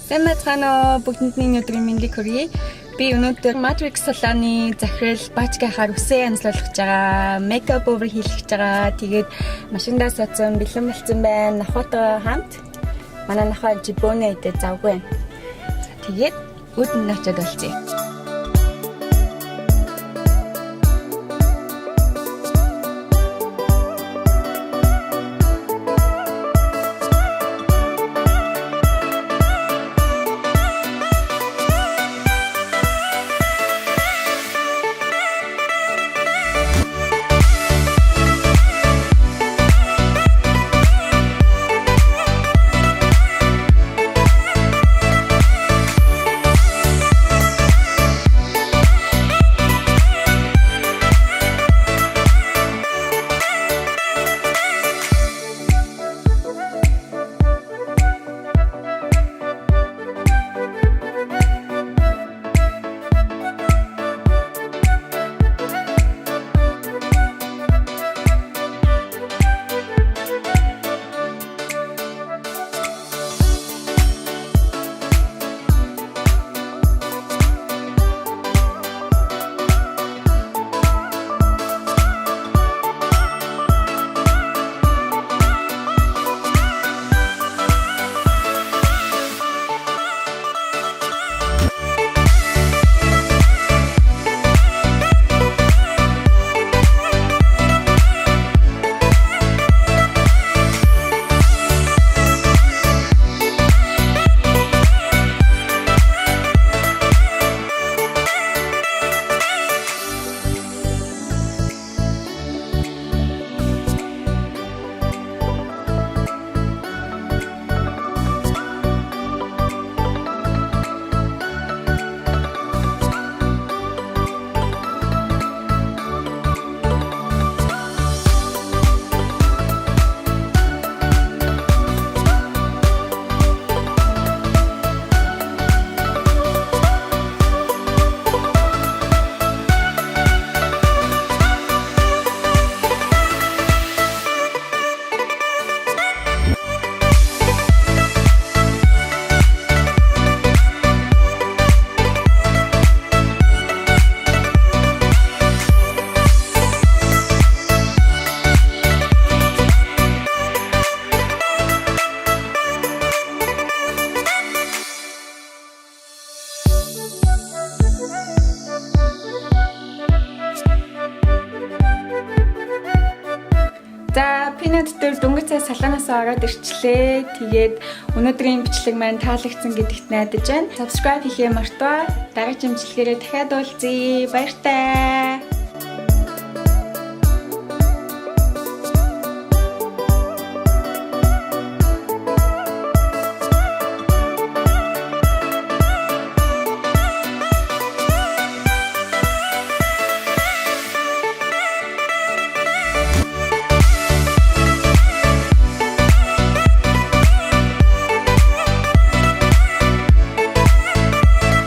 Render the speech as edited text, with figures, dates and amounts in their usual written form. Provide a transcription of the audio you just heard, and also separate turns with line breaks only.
Сайн байцгаана уу бүгдэндний өдрийн мэндийг хүргэе. Би өнөөдөр Matrix салааны захирал Баачгийнхаар үсээ янзлуулах гэж байгаа. Makeup over хийх гэж байгаа. Тэгээд машиндаа суудсан бэлэн болсон байна. Нохотойгоо хамт манай нохоо жибонэ идэ завгүй. Тэгээд үүдэн очиод болцъя. За, пинат дээр дөнгөж цай салаанаас ороод ирчлээ. Тэгээд өнөөдрийн бичлэг маань таалагдсан гэдэгт найдаж байна. Subscribe хийхээ мартаа. Дараагийн бичлэгээрээ дахиад уулзъя. Баяртай.